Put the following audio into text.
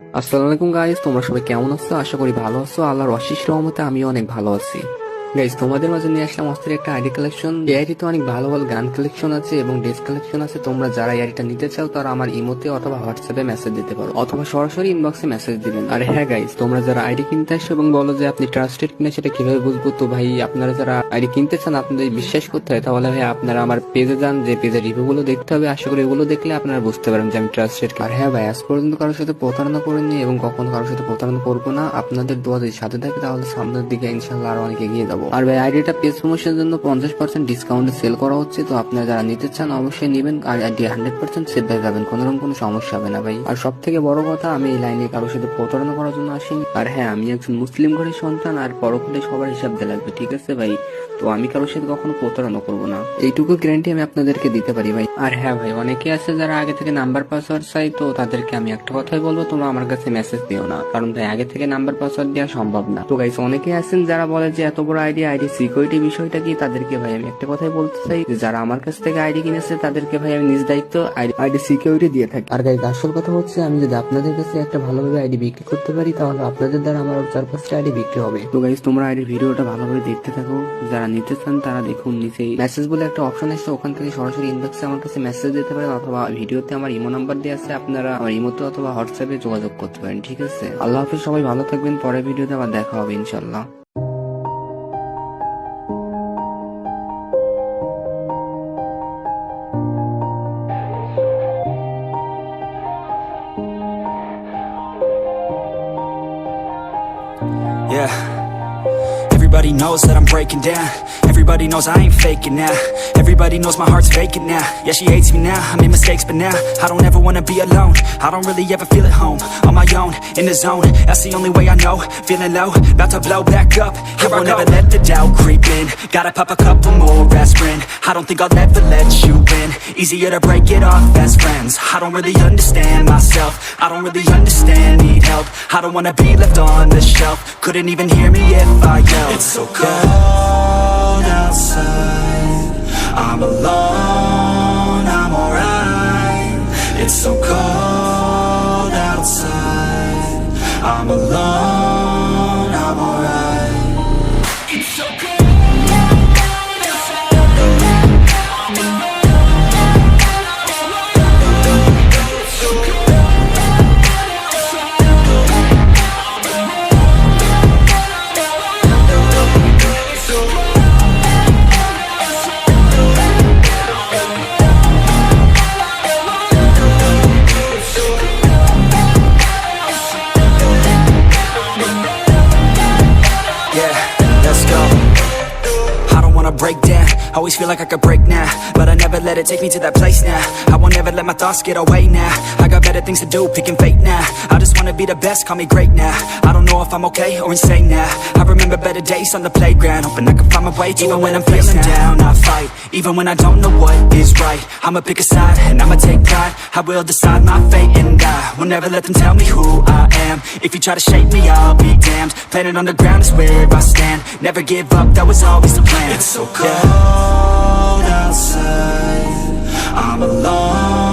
আসসালামু আলাইকুম গাইস, তোমরা সবাই কেমন আছো? আশা করি ভালো আছো। আল্লাহর অশেষ রহমতে আমিও অনেক ভালো আছি। গাইস, তোমাদের মাঝে নিয়ে আসলাম অস্থির একটা আইডি কালেকশন। এই আইডিতে অনেক ভালো ভালো গান কালেকশন আছে এবং ড্রেস কালেকশন আছে। তোমরা যারা এই আইডিটা নিতে চাও তারা আমার ইমোতে অথবা হোয়াটসঅ্যাপে মেসেজ দিতে পারো অথবা সরাসরি ইনবক্সে মেসেজ দিবেন। আর হ্যাঁ গাইস, তোমরা যারা আইডি কিনতে আসো এবং বলো যে আপনি ট্রাস্টেড কিনা সেটা কিভাবে বুঝবো? তো ভাই, আপনারা যারা আইডি কিনতে চান আপনাদের বিশ্বাস করতে হয়, তাহলে ভাই আপনারা আমার পেজে যান, যে পেজের রিভিউ গুলো দেখতে হবে। আশা করি এগুলো দেখলে আপনারা বুঝতে পারেন যে আমি ট্রাস্টেড। আর হ্যাঁ ভাই, আজ পর্যন্ত কারোর সাথে প্রতারণা করিনি এবং কখনো কারোর সাথে প্রতারণা করবো না। আপনাদের দোয়া যদি সাথে থাকে তাহলে সামনের দিকে ইনশাল্লাহ আরো অনেক এগিয়ে যাবো। আর ভাই, আইডিটা পেজ প্রমোশনের জন্য 50% ডিসকাউন্টে সেল করা হচ্ছে, তো আপনারা যারা নিতে চান অবশ্যই নিবেন। আর আইডি 100% সেভ হয়ে যাবেন, কোনো সমস্যা হবে না ভাই। আর সব থেকে বড় কথা, আমি এই লাইনে কারোর সাথে প্রতারণা করার জন্য আসিনি। আর হ্যাঁ, আমি একজন মুসলিম ঘরের সন্তান, আর পরকালে সবার হিসাব দিয়ে লাগবে, ঠিক আছে ভাই? তো আমি কারোর সাথে কখনো প্রতারণা করবো না, এইটুকু গ্যারান্টি আমি আপনাদেরকে দিতে পারি ভাই। আর হ্যাঁ ভাই, অনেকে আছে যারা আগে থেকে নাম্বার পাসওয়ার্ড চাই, তো তাদেরকে আমি একটা কথাই বলবো, তোমরা আমার কাছে মেসেজ দিও না, কারণ ভাই আগে থেকে নাম্বার পাসওয়ার্ড দেওয়া সম্ভব না। তো গাইস, অনেকে আছেন যারা বলে যে এত বড় আইডি সিকিউরিটি বিষয়টা কি, তাদেরকে ভাই আমি একটা কথাই বলতে চাই যে যারা আমার কাছ থেকে আইডি কিনেছে তাদেরকে ভাই আমি নিজ দায়িত্ব আইডি সিকিউরিটি দিয়ে থাকি। আর গাইস, আসল কথা হচ্ছে, আমি যদি আপনাদের কাছে একটা ভালোভাবে আইডি বিক্রি করতে পারি তাহলে আপনাদের দ্বারা আমার 4-5টা আইডি বিক্রি হবে। তো গাইস, তোমরা আইডি ভিডিওটা ভালোভাবে দেখতে থাকো। যারা নিতে চান তারা দেখুন, নিচেই মেসেজ বলে একটা অপশন আছে, ওখান থেকে সরাসরি ইনবক্সে আমার কাছে মেসেজ দিতে পারেন অথবা ভিডিওতে আমার ইমো নাম্বার দেওয়া আছে, আপনারা আমার ইমোতে অথবা হোয়াটসঅ্যাপে যোগাযোগ করতে পারেন, ঠিক আছে? আল্লাহ হাফিজ, সবাই ভালো থাকবেন। পরের ভিডিওতে আবার দেখা হবে ইনশাল্লাহ। Yeah. Everybody knows that I'm breaking down. Everybody knows I ain't faking now. Everybody knows my heart's vacant now. Yeah, she hates me now, I made mistakes but now I don't ever wanna be alone. I don't really ever feel at home. On my own, in the zone, that's the only way I know. Feeling low, about to blow back up. Here I won't ever let the doubt creep in. Gotta pop a couple more aspirin. I don't think I'll ever let you in. Easier to break it off best friends. I don't really understand myself. I don't really understand, need help. I don't wanna be left on the shelf. Couldn't even hear me if I yelled. It's so cold outside, I'm alone, I'm alright. It's so cold outside, I'm alone, I'm alright. It's so cold. Break down, always feel like I could break now, but I never let it take me to that place now. I won't ever let my thoughts get away now. I got better things to do, picking fate now. I just wanna be the best, call me great now. I don't know if I'm okay or insane now. I remember better days on the playground, hoping I can find my way. Even when I'm feeling down, I fight. Even when I don't know what is right, I'ma pick a side and I'ma take pride. I will decide my fate and I will never let them tell me who I am. If you try to shape me, I'll be damned. Planet on the ground is where I stand. Never give up, that was always the plan. It's so cold outside, I'm alone.